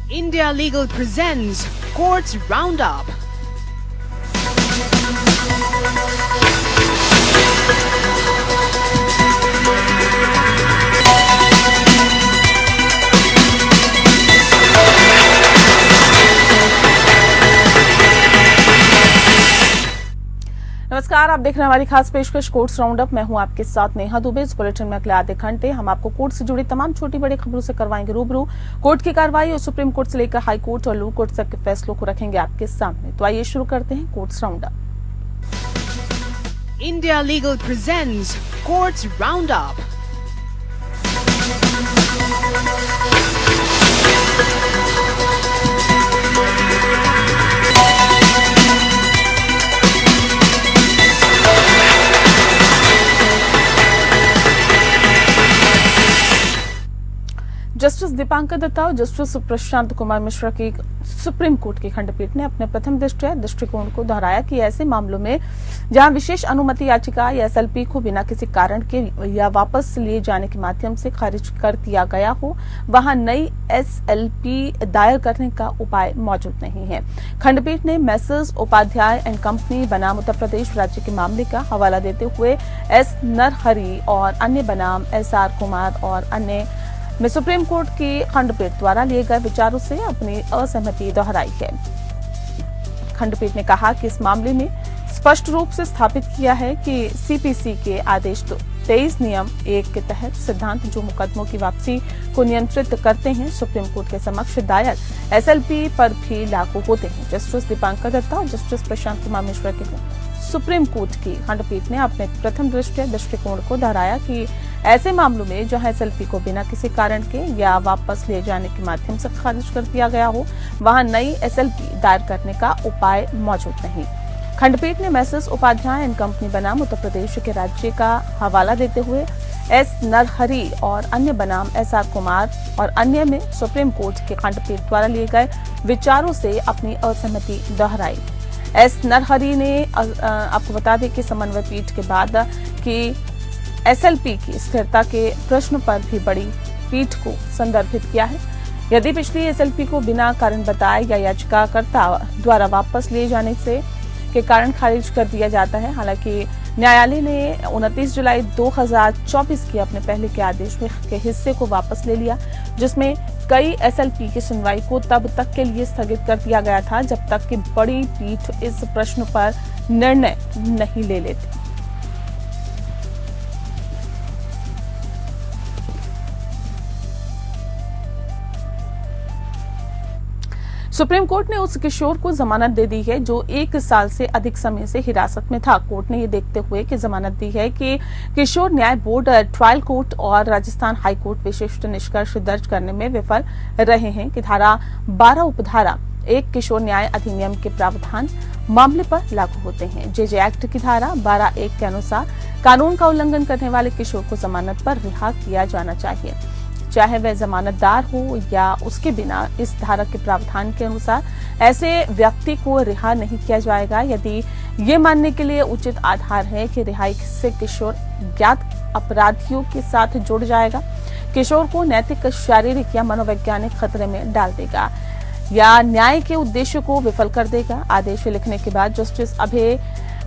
India Legal presents Courts Roundup. नमस्कार, आप देख रहे हैं हमारी खास पेशकश कोर्ट्स राउंडअप। मैं हूं आपके साथ नेहा दुबे। इस बुलेटिन में अगले आधे घंटे हम आपको कोर्ट से जुड़ी तमाम छोटी बड़ी खबरों से करवाएंगे रूबरू। कोर्ट की कार्रवाई और सुप्रीम कोर्ट से लेकर हाई कोर्ट और लो कोर्ट तक के फैसलों को रखेंगे आपके सामने। तो आइए शुरू करते हैं courts roundup. India Legal presents Courts Roundup. Justice Dipankar Datta और जस्टिस प्रशांत कुमार मिश्रा की सुप्रीम कोर्ट की खंडपीठ ने अपने प्रथम दृष्टिकोण को दोहराया कि ऐसे मामलों में जहां विशेष अनुमति याचिका या एसएलपी को बिना किसी कारण के या वापस लिए जाने के माध्यम से खारिज कर दिया गया हो, वहां नई एसएलपी दायर करने का उपाय मौजूद नहीं है। खंडपीठ ने मैसर्स उपाध्याय एंड कंपनी बनाम उत्तर प्रदेश राज्य के मामले का हवाला देते हुए एस नरहरि और अन्य बनाम एसआर कुमार और अन्य में सुप्रीम कोर्ट की खंडपीठ द्वारा लिए गए विचारों से अपनी असहमति दोहराई है। खंडपीठ ने कहा कि इस मामले में स्पष्ट रूप से स्थापित किया है कि सीपीसी के आदेश 23 नियम 1 के तहत सिद्धांत जो मुकदमों की वापसी को नियंत्रित करते हैं, सुप्रीम कोर्ट के समक्ष दायर एसएलपी पर भी लागू होते हैं। जस्टिस दीपांकर दत्ता और जस्टिस प्रशांत कुमार मिश्रा के सुप्रीम कोर्ट की खंडपीठ ने अपने प्रथम दृष्टिकोण को दोहराया कि ऐसे मामलों में जहां एसएलपी को बिना किसी कारण के या वापस ले जाने के माध्यम से खारिज कर दिया गया हो, वहां नई एसएलपी दायर करने का उपाय मौजूद नहीं। खंडपीठ ने मैसर्स उपाध्याय एंड कंपनी बनाम उत्तर प्रदेश के राज्य का हवाला देते हुए एस नरहरि और अन्य बनाम एसआर कुमार और अन्य में सुप्रीम कोर्ट के खंडपीठ द्वारा लिए गए विचारों से अपनी असहमति दोहराई। एस नरहरि ने आपको बता दें कि समन्वय पीठ के बाद कि एसएलपी की स्थिरता के प्रश्न पर भी बड़ी पीठ को संदर्भित किया है। यदि पिछली एसएलपी को बिना कारण बताए या याचिकाकर्ता द्वारा वापस लिए जाने से के कारण खारिज कर दिया जाता है। हालांकि न्यायालय ने 29 जुलाई 2024 के अपने पहले के आदेश में के हिस्से को वापस ले लिया, जिसमें कई एसएलपी की सुनवाई को तब तक के लिए स्थगित कर दिया गया था जब तक कि बड़ी पीठ इस प्रश्न पर निर्णय नहीं ले लेती। सुप्रीम कोर्ट ने उस किशोर को जमानत दे दी है जो 1 साल से अधिक समय से हिरासत में था। कोर्ट ने ये देखते हुए कि जमानत दी है कि किशोर न्याय बोर्ड, ट्रायल कोर्ट और राजस्थान हाई कोर्ट विशिष्ट निष्कर्ष दर्ज करने में विफल रहे हैं कि धारा 12 उपधारा 1 किशोर न्याय अधिनियम के प्रावधान मामले पर लागू होते हैं। जेजे एक्ट की धारा 12(1) के अनुसार कानून का उल्लंघन करने वाले किशोर को जमानत पर रिहा किया जाना चाहिए, चाहे वह जमानतदार हो या उसके बिना। इस धारा के प्रावधान के अनुसार ऐसे व्यक्ति को रिहा नहीं किया जाएगा यदि ये मानने के लिए उचित आधार है कि रिहाई से किशोर ज्ञात अपराधियों के साथ जुड़ जाएगा, किशोर को नैतिक, शारीरिक या मनोवैज्ञानिक खतरे में डाल देगा या न्याय के उद्देश्य को विफल कर देगा। आदेश लिखने के बाद जस्टिस अभय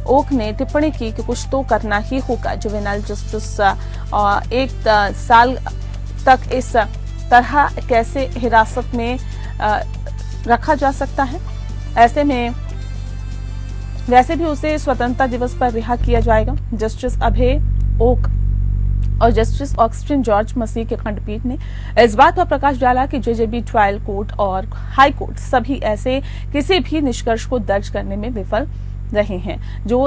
ओक ने टिप्पणी की कि कुछ तो करना ही होगा। जुवेनाइल जस्टिस 1 साल तक इस तरह कैसे हिरासत में रखा जा सकता है। ऐसे में वैसे भी उसे स्वतंत्रता दिवस पर रिहा किया जाएगा। जस्टिस अभय ओक और जस्टिस ऑक्स्टिन जॉर्ज मसीह की खंडपीठ ने इस बात पर प्रकाश डाला कि जेजेबी ट्रायल कोर्ट और हाई कोर्ट सभी ऐसे किसी भी निष्कर्ष को दर्ज करने में विफल रहे हैं जो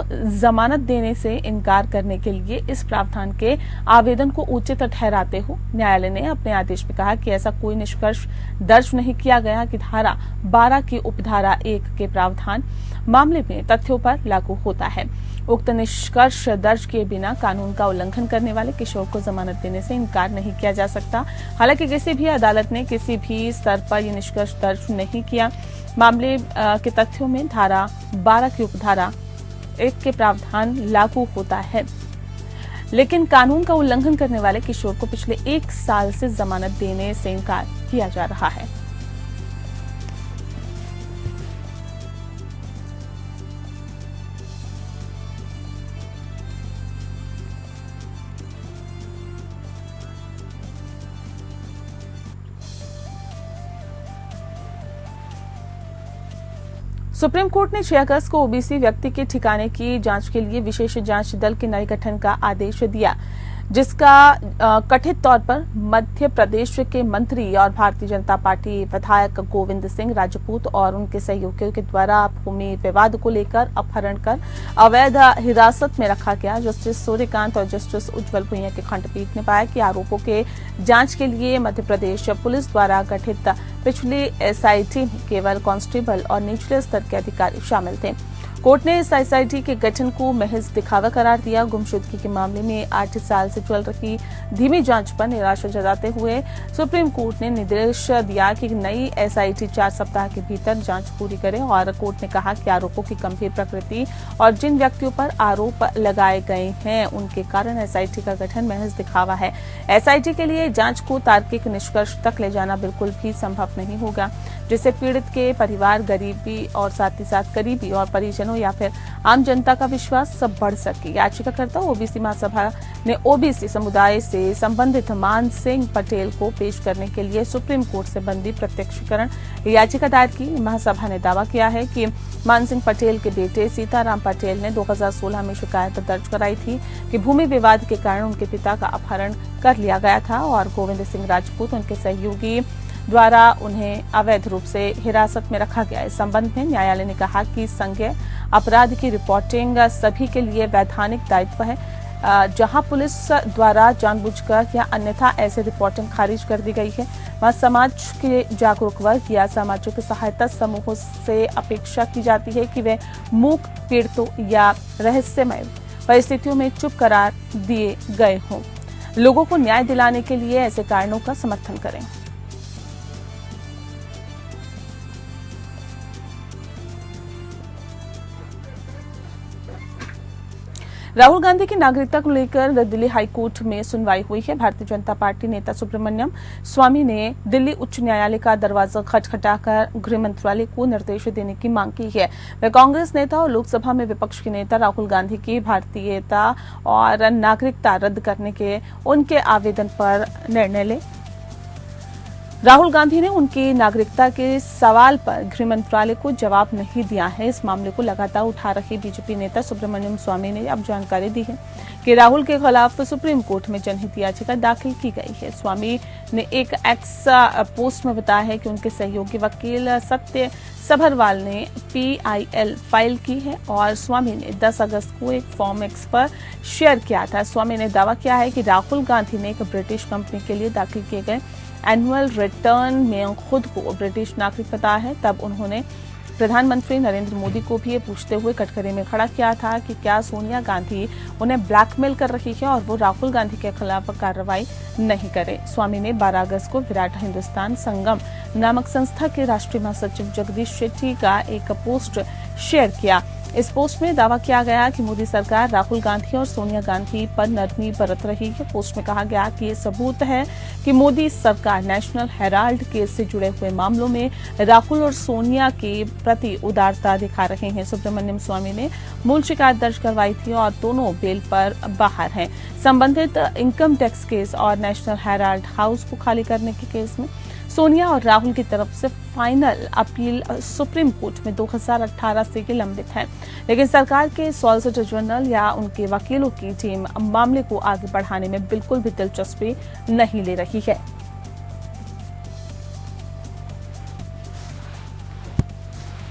जमानत देने से इनकार करने के लिए इस प्रावधान के आवेदन को उचित ठहराते हो। न्यायालय ने अपने आदेश में कहा कि ऐसा कोई निष्कर्ष दर्ज नहीं किया गया कि धारा 12 की उपधारा 1 के प्रावधान मामले में तथ्यों पर लागू होता है। उक्त निष्कर्ष दर्ज किए बिना कानून का उल्लंघन करने वाले किशोर को जमानत देने से इनकार नहीं किया जा सकता। हालांकि किसी भी अदालत ने किसी भी स्तर पर यह निष्कर्ष दर्ज नहीं किया। मामले के तथ्यों में धारा 12 की उपधारा 1 के प्रावधान लागू होता है, लेकिन कानून का उल्लंघन करने वाले किशोर को पिछले 1 साल से जमानत देने से इनकार किया जा रहा है। सुप्रीम कोर्ट ने 6 अगस्त को ओबीसी व्यक्ति के ठिकाने की जांच के लिए विशेष जांच दल के नए गठन का आदेश दिया, जिसका कथित तौर पर मध्य प्रदेश के मंत्री और भारतीय जनता पार्टी विधायक गोविंद सिंह राजपूत और उनके सहयोगियों के द्वारा भूमि विवाद को लेकर अपहरण कर अवैध हिरासत में रखा गया। जस्टिस सूर्यकांत और जस्टिस उज्जवल भुइयां की खंडपीठ ने पाया कि आरोपों के जांच के लिए मध्य प्रदेश पुलिस द्वारा गठित पिछली एसआईटी में केवल कांस्टेबल और निचले स्तर के अधिकारी शामिल थे। कोर्ट ने इस एसआईटी के गठन को महज दिखावा करार दिया। गुमशुदगी के मामले में 8 साल से चल रही धीमी जांच पर निराशा जताते हुए सुप्रीम कोर्ट ने निर्देश दिया कि नई एसआईटी 4 सप्ताह के भीतर जांच पूरी करे और कोर्ट ने कहा कि आरोपों की गंभीर प्रकृति और जिन व्यक्तियों पर आरोप लगाए गए हैं उनके कारण एसआईटी का गठन महज दिखावा है। एसआईटी के लिए जांच को तार्किक निष्कर्ष तक ले जाना बिल्कुल भी संभव नहीं होगा, जिससे पीड़ित के परिवार, गरीबी और साथ ही साथ करीबी और परिजनों या फिर आम जनता का विश्वास सब बढ़ सके। याचिकाकर्ता ओबीसी महासभा ने ओबीसी समुदाय से संबंधित मान सिंह पटेल को पेश करने के लिए सुप्रीम कोर्ट से बंदी प्रत्यक्षीकरण याचिका दायर की। महासभा ने दावा किया है कि मान सिंह पटेल के बेटे सीताराम पटेल ने 2016 में शिकायत दर्ज कराई थी कि भूमि विवाद के कारण उनके पिता का अपहरण कर लिया गया था और गोविंद सिंह राजपूत उनके सहयोगी द्वारा उन्हें अवैध रूप से हिरासत में रखा गया। इस संबंध में न्यायालय ने कहा कि संज्ञेय अपराध की रिपोर्टिंग सभी के लिए वैधानिक दायित्व है। जहां पुलिस द्वारा जानबूझकर या अन्यथा ऐसे रिपोर्टिंग खारिज कर दी गई है, वहां समाज के जागरूक वर्ग या सामाजिक सहायता समूहों से अपेक्षा की जाती है कि वे मूक पीड़ितों या रहस्यमय परिस्थितियों में चुप करार दिए गए हों। लोगों को न्याय दिलाने के लिए ऐसे कारणों का समर्थन करें। राहुल गांधी की नागरिकता को लेकर दिल्ली हाईकोर्ट में सुनवाई हुई है। भारतीय जनता पार्टी नेता सुब्रमण्यम स्वामी ने दिल्ली उच्च न्यायालय का दरवाजा खटखटाकर गृह मंत्रालय को निर्देश देने की मांग की है। वे कांग्रेस नेता और लोकसभा में विपक्ष के नेता राहुल गांधी की भारतीयता और नागरिकता रद्द करने के उनके आवेदन पर निर्णय लें। राहुल गांधी ने उनकी नागरिकता के सवाल पर गृह मंत्रालय को जवाब नहीं दिया है। इस मामले को लगातार उठा रहे बीजेपी नेता सुब्रमण्यम स्वामी ने अब जानकारी दी है कि राहुल के खिलाफ सुप्रीम कोर्ट में जनहित याचिका दाखिल की गई है। स्वामी ने एक एक्स पोस्ट में बताया है कि उनके सहयोगी वकील सत्य सबरवाल ने PIL फाइल की है और स्वामी ने 10 अगस्त को एक फॉर्म एक्स पर शेयर किया था। स्वामी ने दावा किया है कि राहुल गांधी ने एक ब्रिटिश कंपनी के लिए दाखिल किए गए एनुअल रिटर्न में खुद को ब्रिटिश नागरिक बताया है। तब उन्होंने प्रधानमंत्री नरेंद्र मोदी को भी ये पूछते हुए कटघरे में खड़ा किया था कि क्या सोनिया गांधी उन्हें ब्लैकमेल कर रही है और वो राहुल गांधी के खिलाफ कार्रवाई नहीं करे। स्वामी ने 12 अगस्त को विराट हिंदुस्तान संगम नामक संस्था के राष्ट्रीय महासचिव जगदीश शेट्टी का एक पोस्ट शेयर किया। इस पोस्ट में दावा किया गया कि मोदी सरकार राहुल गांधी और सोनिया गांधी पर नरमी बरत रही है। पोस्ट में कहा गया कि ये सबूत है कि मोदी सरकार नेशनल हेराल्ड केस से जुड़े हुए मामलों में राहुल और सोनिया के प्रति उदारता दिखा रहे हैं। सुब्रमण्यम स्वामी ने मूल शिकायत दर्ज करवाई थी और दोनों बेल पर बाहर हैं। संबंधित इनकम टैक्स केस और नेशनल हेराल्ड हाउस को खाली करने के केस में सोनिया और राहुल की तरफ से फाइनल अपील सुप्रीम कोर्ट में 2018 से लंबित है, लेकिन सरकार के सॉलिसिटर जनरल या उनके वकीलों की टीम मामले को आगे बढ़ाने में बिल्कुल भी दिलचस्पी नहीं ले रही है।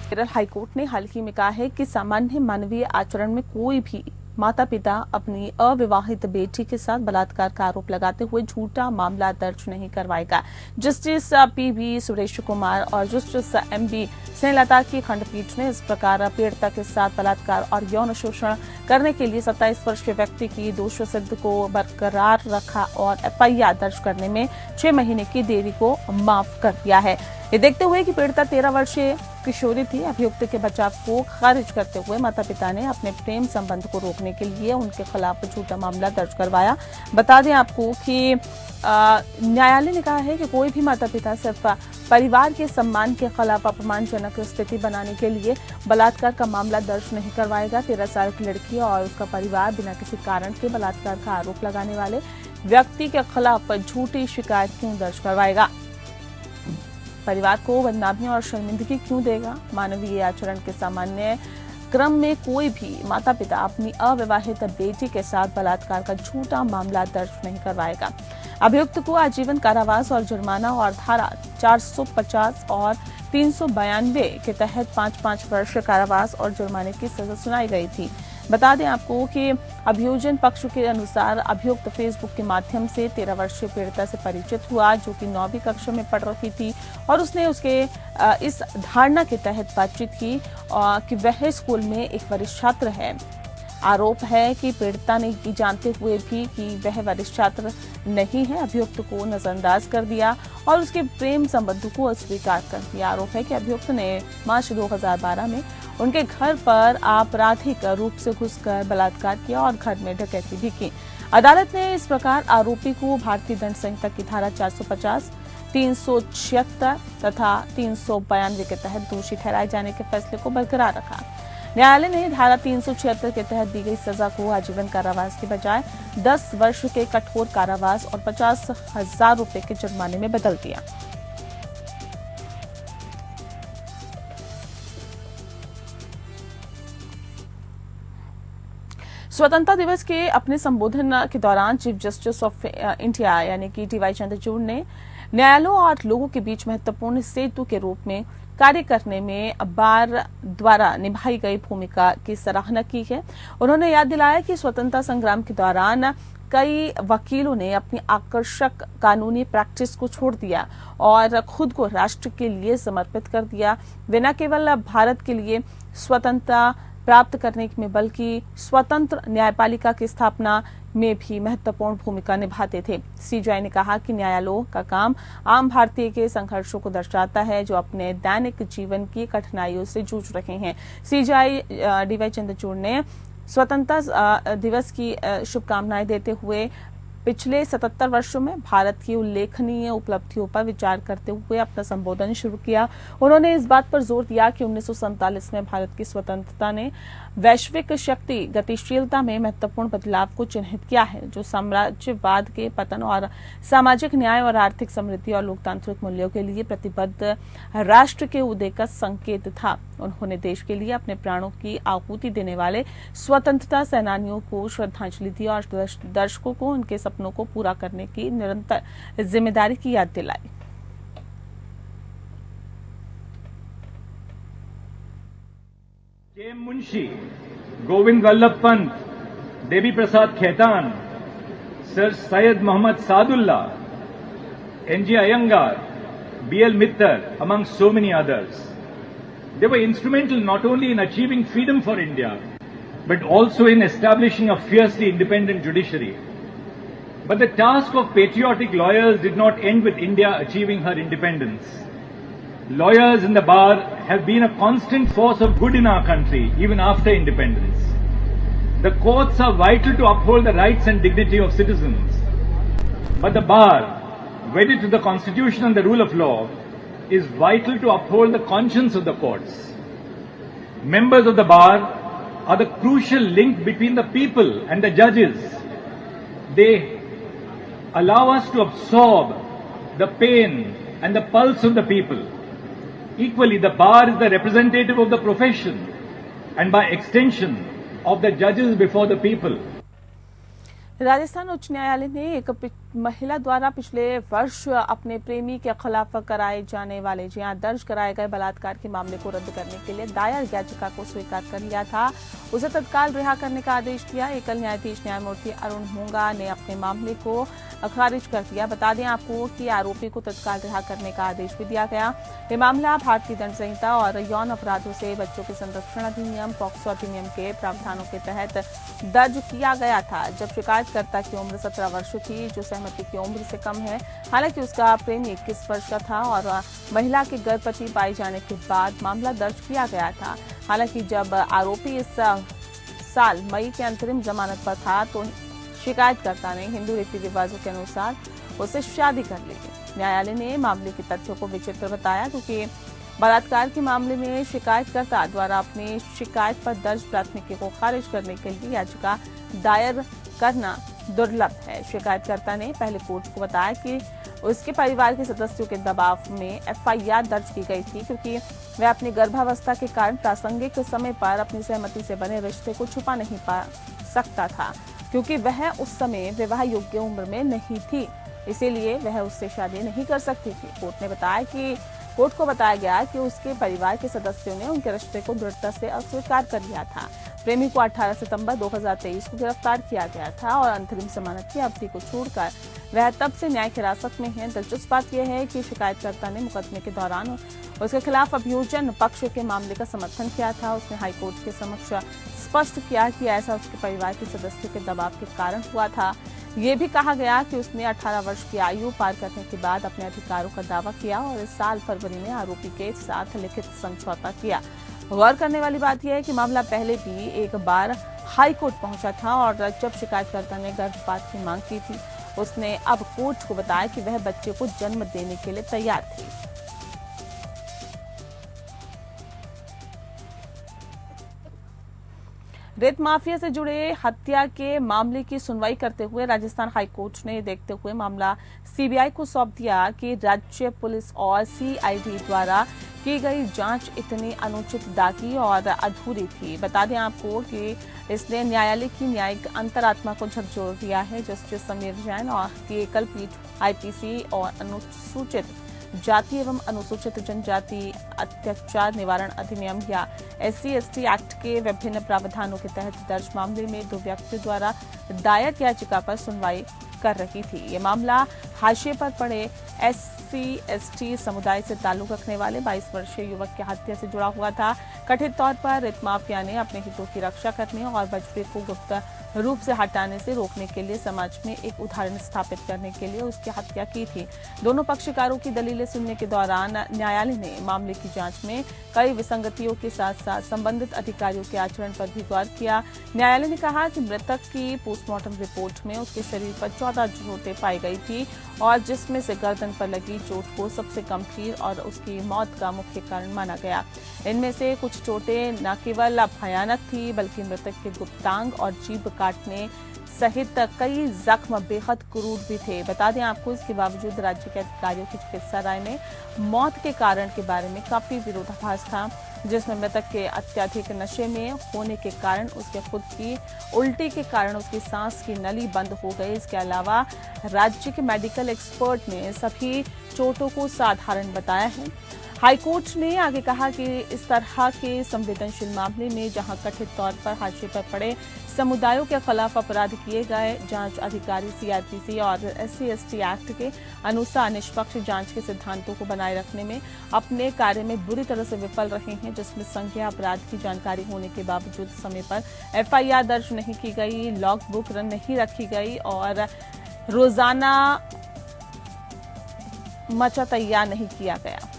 केरल हाईकोर्ट ने हाल ही में कहा है कि सामान्य मानवीय आचरण में कोई भी माता पिता अपनी अविवाहित बेटी के साथ बलात्कार का आरोप लगाते हुए झूठा मामला दर्ज नहीं करवाएगा। जस्टिस PB सुरेश कुमार और जस्टिस MB स्नेहलता की खंडपीठ ने इस प्रकार पीड़िता के साथ बलात्कार और यौन शोषण करने के लिए 27 वर्षीय व्यक्ति की दोष सिद्ध को बरकरार रखा और FIR दर्ज करने में 6 महीने की देरी को माफ कर दिया है। ये देखते हुए कि पीड़िता 13 वर्षीय किशोरी थी, अभियुक्त के बचाव को खारिज करते हुए माता पिता ने अपने प्रेम संबंध को रोकने के लिए उनके खिलाफ झूठा मामला दर्ज करवाया। बता दें आपको कि न्यायालय ने कहा है कि कोई भी माता पिता सिर्फ परिवार के सम्मान के खिलाफ अपमानजनक स्थिति बनाने के लिए बलात्कार का मामला दर्ज नहीं करवाएगा। 13 साल की लड़की और उसका परिवार बिना किसी कारण के बलात्कार का आरोप लगाने वाले व्यक्ति के खिलाफ झूठी शिकायत क्यों दर्ज करवाएगा। परिवार को बदनामी और शर्मिंदगी क्यों देगा? मानवीय आचरण के सामान्य क्रम में कोई भी माता पिता अपनी अविवाहित बेटी के साथ बलात्कार का झूठा मामला दर्ज नहीं करवाएगा। अभियुक्त को आजीवन कारावास और जुर्माना और धारा 450 और 392 के तहत 5-5 वर्ष कारावास और जुर्माने की सजा सुनाई गई थी। बता दें आपको कि अभियोजन पक्ष के अनुसार अभियुक्त फेसबुक के माध्यम से 13 वर्षीय पीड़िता से परिचित हुआ, जो कि 9वीं कक्षा में पढ़ रही थी, और उसने उसके इस धारणा के तहत बातचीत की कि वह स्कूल में एक वरिष्ठ छात्र है। आरोप है कि पीड़िता ने ये जानते हुए भी कि वह वरिष्ठ छात्र नहीं है, अभियुक्त को नजरअंदाज कर दिया और उसके प्रेम संबंध को अस्वीकार कर दिया। आरोप है कि अभियुक्त ने मार्च 2012 में उनके घर पर आपराधिक रूप से घुसकर बलात्कार किया और घर में डकैती भी की। अदालत ने इस प्रकार आरोपी को भारतीय दंड संहिता की धारा 450, 376 तथा 392 के तहत दोषी ठहराए जाने के फैसले को बरकरार रखा। न्यायालय ने धारा 376 के तहत दी गई सजा को आजीवन कारावास के बजाय 10 वर्ष के कठोर कारावास और 50,000 रुपए के जुर्माने में बदल दिया। स्वतंत्रता दिवस के अपने संबोधन के दौरान चीफ जस्टिस ऑफ इंडिया यानी कि डी.वाई. चंद्रचूड़ ने न्यायालयों और लोगों के बीच महत्वपूर्ण सेतु के रूप में कार्य करने में बार द्वारा निभाई गई भूमिका की सराहना की है। उन्होंने याद दिलाया कि स्वतंत्रता संग्राम के दौरान कई वकीलों ने अपनी आकर्षक कानूनी प्रैक्टिस को छोड़ दिया और खुद को राष्ट्र के लिए समर्पित कर दिया। वे न केवल भारत के लिए स्वतंत्रता प्राप्त करने में बल्कि स्वतंत्र न्यायपालिका की स्थापना में भी महत्वपूर्ण भूमिका निभाते थे। सीजेआई ने कहा कि न्यायालयों का काम आम भारतीय के संघर्षों को दर्शाता है, जो अपने दैनिक जीवन की कठिनाइयों से जूझ रहे हैं। CJI D.Y.. चंद्रचूड़ ने स्वतंत्रता दिवस की शुभकामनाएं देते हुए पिछले 77 वर्षों में भारत की उल्लेखनीय उपलब्धियों पर विचार करते हुए अपना संबोधन शुरू किया। उन्होंने इस बात पर जोर दिया कि 1947 में भारत की स्वतंत्रता ने वैश्विक शक्ति गतिशीलता में महत्वपूर्ण बदलाव को चिन्हित किया है, जो साम्राज्यवाद के पतन और सामाजिक न्याय और आर्थिक समृद्धि और लोकतांत्रिक मूल्यों के लिए प्रतिबद्ध राष्ट्र के उदय का संकेत था। उन्होंने देश के लिए अपने प्राणों की आहुति देने वाले स्वतंत्रता सेनानियों को श्रद्धांजलि दी और दर्शकों को उनके सपनों को पूरा करने की निरंतर जिम्मेदारी की याद दिलाई। K Munshi, Govind Vallabh Pant, Devi Prasad Khetan, Sir Syed Mohammad Saadulla, N.G. Iyengar, B.L. Mittal, among so many others. They were instrumental not only in achieving freedom for India, but also in establishing a fiercely independent judiciary. But the task of patriotic lawyers did not end with India achieving her independence. Lawyers in the bar have been a constant force of good in our country, even after independence. The courts are vital to uphold the rights and dignity of citizens. But the bar, wedded to the Constitution and the rule of law, is vital to uphold the conscience of the courts. Members of the bar are the crucial link between the people and the judges. They allow us to absorb the pain and the pulse of the people. Equally, the bar is the representative of the profession and by extension of the judges before the people. Rajasthan उच्च न्यायालय ने एक महिला द्वारा पिछले वर्ष अपने प्रेमी के खिलाफ कराए जाने वाले दर्ज कराए गए बलात्कार के मामले को रद्द करने के लिए दायर याचिका को स्वीकार कर लिया था। उसे तत्काल रिहा करने का आदेश दिया। एकल न्यायाधीश न्यायमूर्ति अरुण मूंगा ने अपने मामले को खारिज कर दिया। बता दें आपको कि आरोपी को तत्काल रिहा करने का आदेश भी दिया गया। ये मामला भारतीय दंड संहिता और यौन अपराधों से बच्चों के संरक्षण अधिनियम पॉक्सो अधिनियम के प्रावधानों के तहत दर्ज किया गया था, जब शिकायतकर्ता की उम्र 17 वर्ष थी, जो सहमति की उम्र से कम है। हालांकि उसका प्रेमी 21 वर्ष का था और महिला के गर्भवती पाए जाने के बाद मामला दर्ज किया गया था। हालांकि जब आरोपी इस साल मई के अंतरिम जमानत पर था, तो शिकायतकर्ता ने हिंदू रीति रिवाजों के अनुसार उसे शादी कर ली। न्यायालय ने मामले के तथ्यों को विचित्र बताया, क्योंकि बलात्कार के मामले में शिकायतकर्ता द्वारा अपनी शिकायत पर दर्ज प्राथमिकी को खारिज करने के लिए याचिका दायर करना दुर्लभ है। शिकायतकर्ता ने पहले कोर्ट को बताया कि उसके परिवार के सदस्यों के दबाव में FIR दर्ज की गई थी, क्योंकि वह अपनी गर्भावस्था के कारण प्रासंगिक समय पर अपनी सहमति से बने रिश्ते को छुपा नहीं पा सकता था, क्योंकि वह उस समय विवाह योग्य उम्र में नहीं थी, इसीलिए वह उससे शादी नहीं कर सकती थी। कोर्ट को बताया गया कि उसके परिवार के सदस्यों ने उनके रिश्ते को दृढ़ता से अस्वीकार कर लिया था। प्रेमी को 18 सितंबर 2023 को गिरफ्तार किया गया था और अंतरिम जमानत की अवधि को छोड़कर वह तब से न्यायिक हिरासत में है। दिलचस्प बात यह है कि शिकायतकर्ता ने मुकदमे के दौरान उसके खिलाफ अभियोजन पक्ष के मामले का समर्थन किया था। उसने हाईकोर्ट के समक्ष स्पष्ट किया कि ऐसा उसके परिवार के सदस्यों के दबाव के कारण हुआ था। ये भी कहा गया कि उसने 18 वर्ष की आयु पार करने के बाद अपने अधिकारों का दावा किया और इस साल फरवरी में आरोपी के साथ लिखित समझौता किया। गौर करने वाली बात यह है कि मामला पहले भी एक बार हाई कोर्ट पहुंचा था और जब शिकायतकर्ता ने गर्भपात की मांग की थी, उसने अब कोर्ट को बताया कि वह बच्चे को जन्म देने के लिए तैयार थी। रेत माफिया से जुड़े हत्या के मामले की सुनवाई करते हुए राजस्थान हाईकोर्ट ने देखते हुए मामला CBI को सौंप दिया कि राज्य पुलिस और CID द्वारा की गई जांच इतनी अनुचित, दागी और अधूरी थी। बता दें आपको कि इसने न्यायालय की न्यायिक अंतरात्मा को झकझोर दिया है। जस्टिस समीर जैन और की एकल पीठ IPC और अनुसूचित जाति एवं अनुसूचित जनजाति अत्याचार निवारण अधिनियम या SC/ST एक्ट के विभिन्न प्रावधानों के तहत दर्ज मामले में 2 व्यक्तियों द्वारा दायर याचिका पर सुनवाई कर रही थी। ये मामला हाशिए पर पड़े SC/ST समुदाय से ताल्लुक रखने वाले 22 वर्षीय युवक की हत्या से जुड़ा हुआ था। कथित तौर पर रेत माफिया ने अपने हितों की रक्षा करने और बच्चे को गुप्त रूप से हटाने से रोकने के लिए समाज में एक उदाहरण स्थापित करने के लिए उसकी हत्या की थी। दोनों पक्षकारों की दलीलें सुनने के दौरान न्यायालय ने मामले की जांच में कई विसंगतियों के साथ साथ संबंधित अधिकारियों के आचरण पर भी गौर किया। न्यायालय ने कहा कि मृतक की पोस्टमार्टम रिपोर्ट में उसके शरीर पर 14 चोटें पाई गई थी और जिसमें से गर्दन पर लगी चोट को सबसे गंभीर और उसकी मौत का मुख्य कारण माना गया। इनमें से कुछ चोटें न केवल भयानक थी बल्कि मृतक के गुप्तांग और जीभ काटने सहित कई जख्म बेहद क्रूर भी थे। बता दें आपको, इसके बावजूद राज्य के अधिकारियों की चिकित्सा राय में मौत के कारण के बारे में काफी विरोधाभास था, जिसमें मृतक के अत्यधिक नशे में होने के कारण उसके खुद की उल्टी के कारण उसकी सांस की नली बंद हो गई। इसके अलावा राज्य के मेडिकल एक्सपर्ट ने सभी चोटों को साधारण बताया है। हाईकोर्ट ने आगे कहा कि इस तरह के संवेदनशील मामले में जहां कथित तौर पर हाशिए पर पड़े समुदायों के खिलाफ अपराध किए गए, जांच अधिकारी CRPC और SC/ST एक्ट के अनुसार निष्पक्ष जांच के सिद्धांतों को बनाए रखने में अपने कार्य में बुरी तरह से विफल रहे हैं, जिसमें संज्ञेय अपराध की जानकारी होने के बावजूद समय पर FIR दर्ज नहीं की गई, लॉग बुक नहीं रखी गई और रोजाना मचा तैयार नहीं किया गया।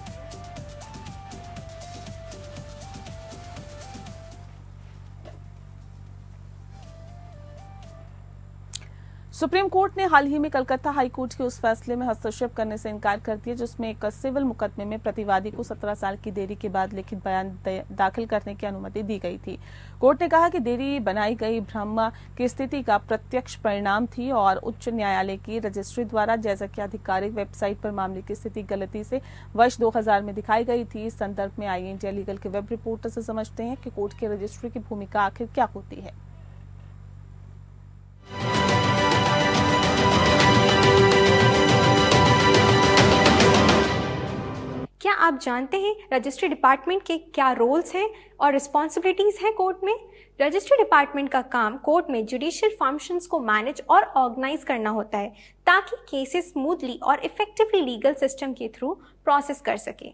सुप्रीम कोर्ट ने हाल ही में कलकत्ता हाई कोर्ट के उस फैसले में हस्तक्षेप करने से इनकार कर दिया जिसमें एक सिविल मुकदमे में प्रतिवादी को 17 साल की देरी के बाद लिखित बयान दाखिल करने की अनुमति दी गई थी। कोर्ट ने कहा कि देरी बनाई गई भ्रम की स्थिति का प्रत्यक्ष परिणाम थी और उच्च न्यायालय की रजिस्ट्री द्वारा जैसा कि आधिकारिक वेबसाइट पर मामले की स्थिति गलती से वर्ष 2000 में दिखाई गई थी। इस संदर्भ में आई इंडिया लीगल के वेब रिपोर्टर से समझते हैं कि कोर्ट की रजिस्ट्री की भूमिका आखिर क्या होती है। क्या आप जानते हैं रजिस्ट्री डिपार्टमेंट के क्या रोल्स हैं और रिस्पॉन्सिबिलिटीज़ हैं कोर्ट में? रजिस्ट्री डिपार्टमेंट का काम कोर्ट में जुडिशियल फंक्शंस को मैनेज और ऑर्गेनाइज करना होता है ताकि केसेस स्मूथली और इफेक्टिवली लीगल सिस्टम के थ्रू प्रोसेस कर सके।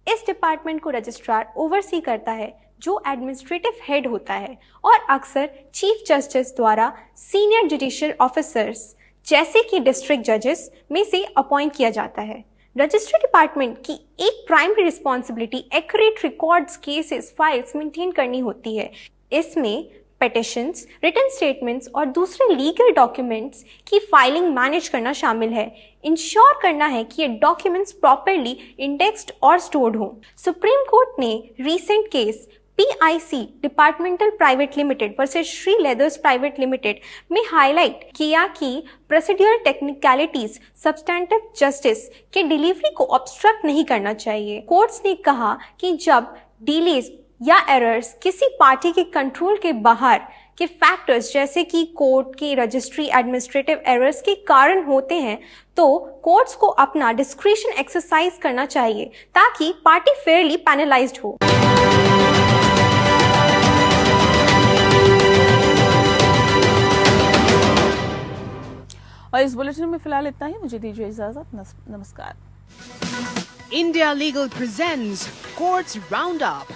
इस डिपार्टमेंट को रजिस्ट्रार ओवरसी करता है जो एडमिनिस्ट्रेटिव हेड होता है और अक्सर चीफ जस्टिस द्वारा सीनियर जुडिशियल ऑफिसर्स जैसे कि डिस्ट्रिक्ट जजेस में से अपॉइंट किया जाता है। रजिस्ट्री डिपार्टमेंट की एक primary responsibility accurate records, cases, files maintain करनी होती है। इसमें पिटिशंस, रिटन स्टेटमेंट्स और दूसरे लीगल डॉक्यूमेंट्स की फाइलिंग मैनेज करना शामिल है। इंश्योर करना है कि ये डॉक्यूमेंट्स प्रॉपरली इंडेक्स्ड और स्टोर्ड हों। सुप्रीम कोर्ट ने recent case PIC departmental private limited versus Shri leathers private limited में हाईलाइट किया कि प्रोसीड्यूरल टेक्निकलिटीज सब्सटेंटिव जस्टिस के डिलीवरी को ऑब्स्ट्रक्ट नहीं करना चाहिए। कोर्ट्स ने कहा कि जब डिलेज या एरर्स किसी पार्टी के कंट्रोल के बाहर के फैक्टर्स जैसे कि कोर्ट की रजिस्ट्री एडमिनिस्ट्रेटिव एरर्स के कारण होते हैं तो कोर्ट्स को अपना डिस्क्रिशन एक्सरसाइज करना चाहिए ताकि पार्टी फेयरली पैनलाइज्ड हो। और इस बुलेटिन में फिलहाल इतना ही। मुझे दीजिए इजाजत। नमस्कार। India Legal presents Courts Roundup.